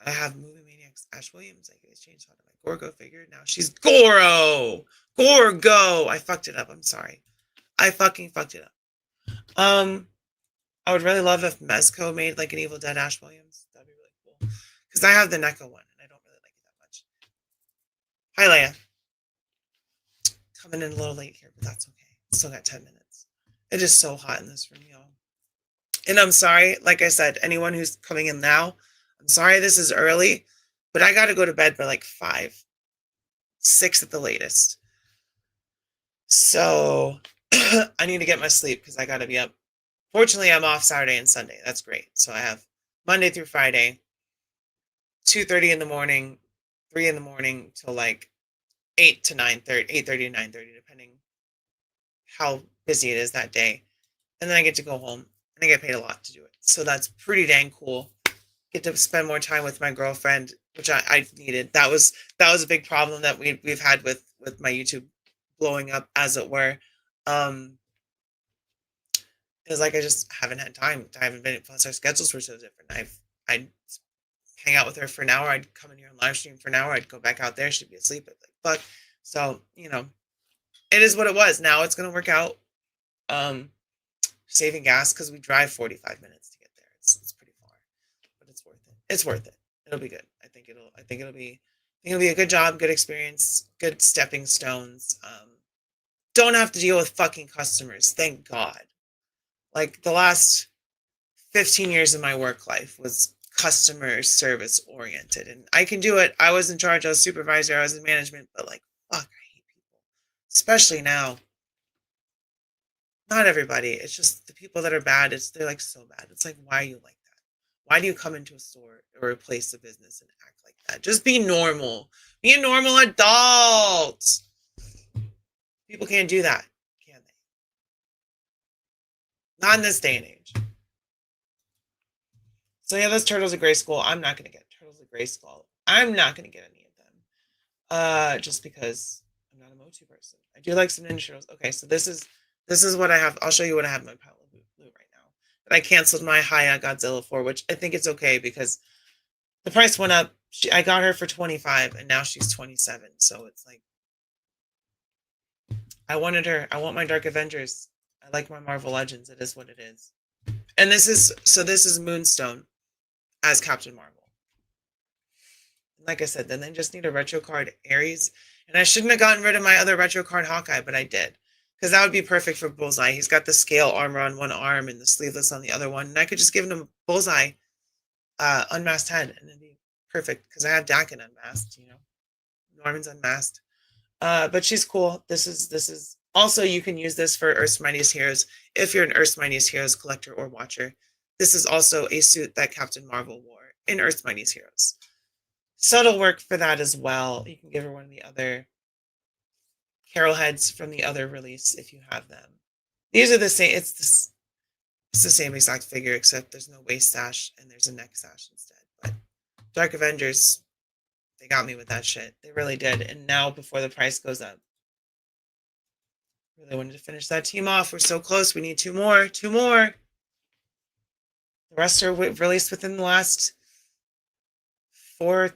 I have movie maniacs Ash Williams. I get changed out of my Gorgo figure. Now she's Goro. Gorgo. I fucked it up. I'm sorry. I fucking fucked it up. I would really love if Mezco made like an Evil Dead Ash Williams. That'd be really cool. Because I have the NECA one, and I don't really like it that much. Hi, Leia. Coming in a little late here, but that's okay. Still got 10 minutes. It is so hot in this room, y'all. And I'm sorry, like I said, anyone who's coming in now, I'm sorry this is early, but I got to go to bed by like 5, 6 at the latest. So I need to get my sleep because I got to be up. Fortunately, I'm off Saturday and Sunday. That's great. So I have Monday through Friday, 2:30 in the morning, 3 in the morning till like 8 to 9:30, 8:30 to 9:30, depending how busy it is that day. And then I get to go home and I get paid a lot to do it. So that's pretty dang cool. Get to spend more time with my girlfriend, which I needed. That was a big problem that we've had with my YouTube blowing up, as it were. It's like I just haven't had time. I haven't been. Plus, our schedules were so different. I'd hang out with her for an hour. I'd come in here and live stream for an hour. I'd go back out there. She'd be asleep. I'd like, fuck. So it is what it was. Now it's gonna work out. Saving gas because we drive 45 minutes to get there. It's pretty far, but it's worth it. It's worth it. It'll be good. I think it'll be a good job, good experience, good stepping stones. Don't have to deal with fucking customers. Thank God. Like the last 15 years of my work life was customer service oriented, and I can do it. I was in charge. I was supervisor. I was in management, but like, fuck, I hate people, especially now. Not everybody. It's just the people that are bad. They're like so bad. It's like, why are you like that? Why do you come into a store or a place of business and act like that? Just be normal. Be a normal adult. People can't do that, can they? Not in this day and age. So yeah, those turtles of gray skull. I'm not gonna get turtles of gray skull. I'm not gonna get any of them. Just because I'm not a Motu person. I do like some Ninja Turtles. Okay, so this is what I have. I'll show you what I have in my pile of loot right now. But I canceled my Haya Godzilla for, which I think it's okay because the price went up. I got her for 25 and now she's 27. So it's like, I wanted her. I want my Dark Avengers. I like my Marvel Legends. It is what it is. And this is Moonstone as Captain Marvel. Like I said, then they just need a retro card Ares. And I shouldn't have gotten rid of my other retro card Hawkeye, but I did. Because that would be perfect for Bullseye. He's got the scale armor on one arm and the sleeveless on the other one. And I could just give him Bullseye unmasked head. And it'd be perfect. Because I have Dakin unmasked, Norman's unmasked. But she's cool. This is also, you can use this for Earth's Mightiest Heroes if you're an Earth's Mightiest Heroes collector or watcher. This is also a suit that Captain Marvel wore in Earth's Mightiest Heroes. So it'll work for that as well. You can give her one of the other Carol heads from the other release if you have them. These are the same. It's the same exact figure, except there's no waist sash and there's a neck sash instead. But Dark Avengers, they got me with that shit. They really did. And now, before the price goes up, really wanted to finish that team off. We're so close. We need 2 more. 2 more. The rest are released within the last 4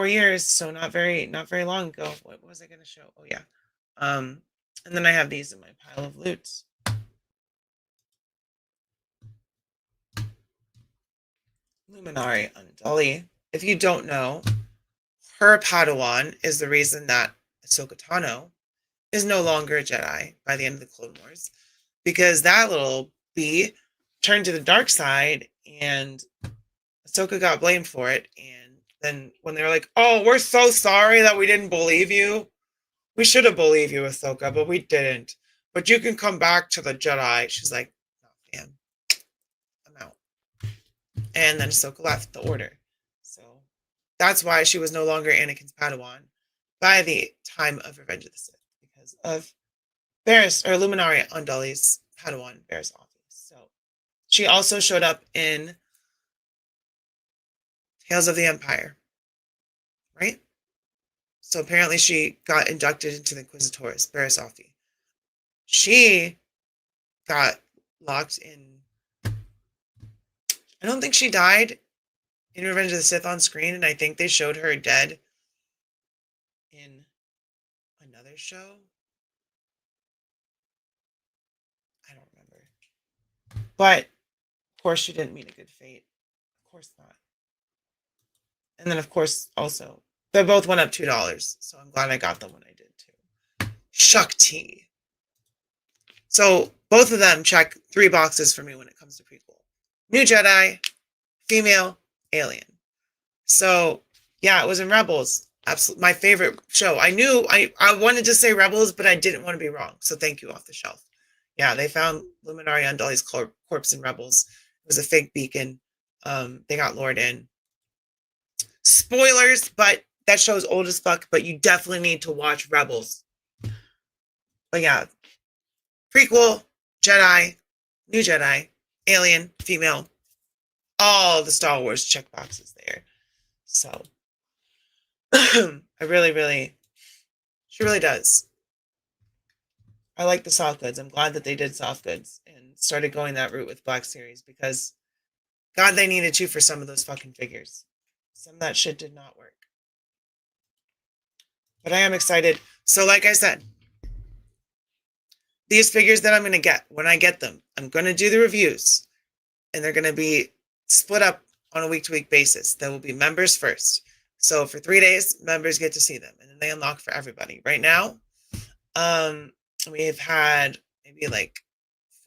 years, so not very long ago. What was I going to show? Oh yeah. And then I have these in my pile of loots. Luminari Undully. If you don't know, her Padawan is the reason that Ahsoka Tano is no longer a Jedi by the end of the Clone Wars, because that little bee turned to the dark side and Ahsoka got blamed for it. And then when they were like, "Oh, we're so sorry that we didn't believe you. We should have believed you, Ahsoka, but we didn't. But you can come back to the Jedi." She's like, "No, man, I'm out." And then Ahsoka left the Order. So that's why she was no longer Anakin's Padawan by the time of Revenge of the Sith, because of Luminari Undully's Padawan, Barriss Offee. So she also showed up in Tales of the Empire, right? So apparently she got inducted into the Inquisitors, Barriss Offee. She got locked in. I don't think she died in Revenge of the Sith on screen, and I think they showed her dead in another show. I don't remember. But, of course, she didn't meet a good fate. Of course not. And then, of course, also, They both went up $2, so I'm glad I got them when I did too. Shuck tea. So both of them check 3 boxes for me when it comes to prequel. New Jedi, female, alien. So yeah, it was in Rebels. Absolutely my favorite show. I knew I wanted to say Rebels, but I didn't want to be wrong. So thank you, Off the Shelf. Yeah, they found Luminary Undulli's corpse in Rebels. It was a fake beacon. They got lured in. Spoilers, but that show's old as fuck, but you definitely need to watch Rebels. But yeah, prequel, Jedi, New Jedi, alien, female, all the Star Wars check boxes there. So I really, she really does. I like the soft goods. I'm glad that they did soft goods and started going that route with Black Series because God, they needed to for some of those fucking figures. Some of that shit did not work. But I am excited. So like I said, these figures that I'm going to get, when I get them, I'm going to do the reviews. And they're going to be split up on a week-to-week basis. There will be members first. So for 3 days, members get to see them. And then they unlock for everybody. Right now, we've had maybe like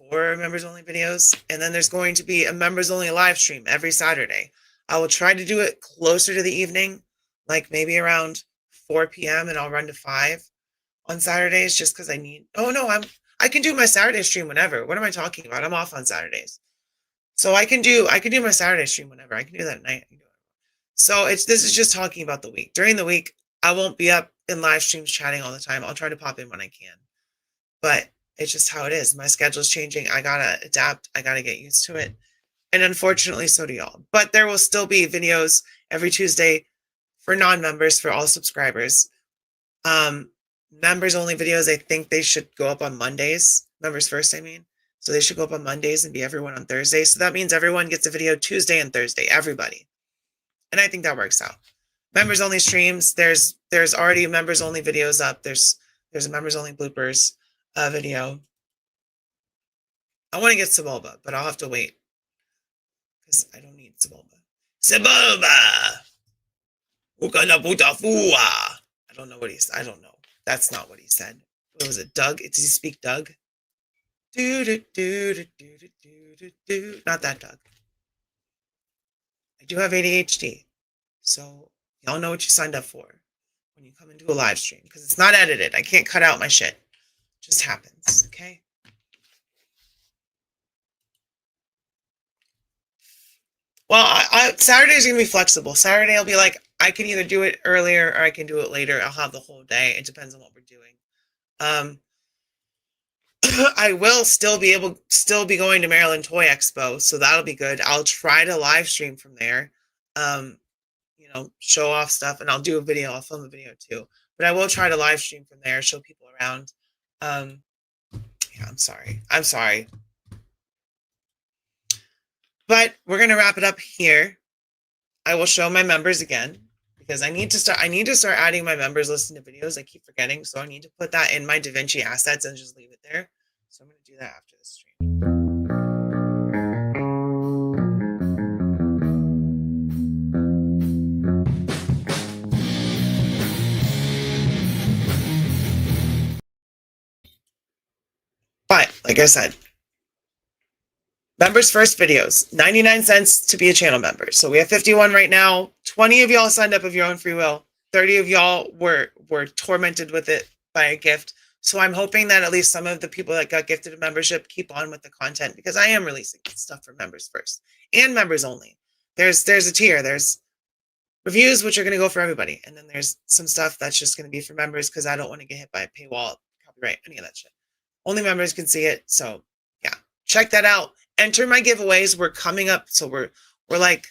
4 members-only videos. And then there's going to be a members-only live stream every Saturday. I will try to do it closer to the evening, like maybe around 4 p.m. and I'll run to 5 on Saturdays just because I need... Oh, no, I can do my Saturday stream whenever. What am I talking about? I'm off on Saturdays. So I can do my Saturday stream whenever. I can do that at night. So this is just talking about the week. During the week, I won't be up in live streams chatting all the time. I'll try to pop in when I can. But it's just how it is. My schedule's changing. I gotta adapt. I gotta get used to it. And unfortunately, so do y'all. But there will still be videos every Tuesday for non-members, for all subscribers. Members only videos, I think they should go up on Mondays. Members first, I mean. So they should go up on Mondays and be everyone on Thursday. So that means everyone gets a video Tuesday and Thursday, everybody. And I think that works out. Members only streams, there's already members only videos up. There's a members only bloopers video. I want to get Sebulba, but I'll have to wait. Because I don't need Sebulba. Sebulba! I don't know what he's... I don't know. That's not what he said. What was it? Doug? Did he speak Doug? Not that Doug. I do have ADHD. So y'all know what you signed up for when you come into a live stream. Because it's not edited. I can't cut out my shit. It just happens. Okay? Well, Saturday's going to be flexible. Saturday I'll be like, I can either do it earlier or I can do it later. I'll have the whole day. It depends on what we're doing. I will still be going to Maryland Toy Expo, so that'll be good. I'll try to live stream from there, show off stuff, and I'll do a video. I'll film a video too, but I will try to live stream from there, show people around. Yeah, I'm sorry. But we're gonna wrap it up here. I will show my members again because I need to start adding my members list into videos. I keep forgetting, so I need to put that in my DaVinci assets and just leave it there. So I'm going to do that after the stream. But, like I said, members first videos, 99 cents to be a channel member. So we have 51 right now. 20 of y'all signed up of your own free will. 30 of y'all were tormented with it by a gift. So I'm hoping that at least some of the people that got gifted a membership keep on with the content because I am releasing stuff for members first and members only. There's a tier. There's reviews, which are going to go for everybody. And then there's some stuff that's just going to be for members because I don't want to get hit by a paywall, copyright, any of that shit. Only members can see it. So yeah, check that out. Enter my giveaways. We're coming up. So we're like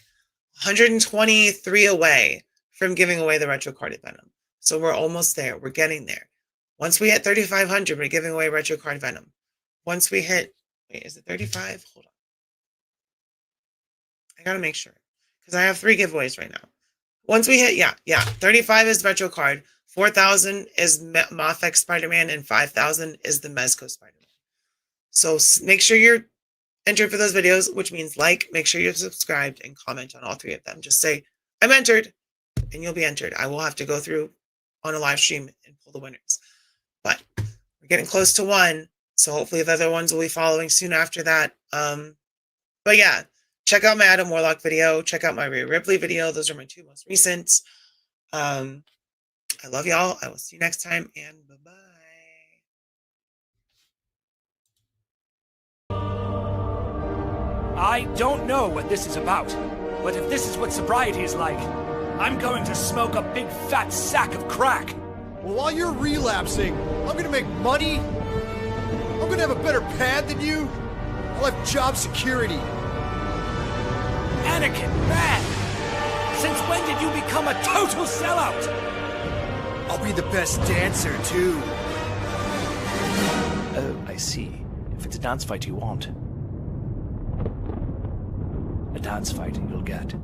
123 away from giving away the retro carded Venom. So we're almost there. We're getting there. Once we hit 3,500, we're giving away retro card Venom. Once we hit, wait, is it 35? Hold on. I gotta make sure because I have 3 giveaways right now. Once we hit, yeah, 35 is retro card, 4,000 is Mafex Spider-Man, and 5,000 is the Mezco Spider-Man. So make sure you're entered for those videos, which means make sure you're subscribed and comment on all 3 of them. Just say, I'm entered. and you'll be entered. I will have to go through on a live stream and pull the winners. But we're getting close to 1, so hopefully the other ones will be following soon after that. But yeah, check out my Adam Warlock video. Check out my Rhea Ripley video. Those are my 2 most recent. I love y'all. I will see you next time, and bye-bye. I don't know what this is about, but if this is what sobriety is like, I'm going to smoke a big fat sack of crack. Well, while you're relapsing, I'm gonna make money. I'm gonna have a better pad than you. I'll have job security. Anakin, man! Since when did you become a total sellout? I'll be the best dancer, too. Oh, I see. If it's a dance fight you want, a dance fight you'll get.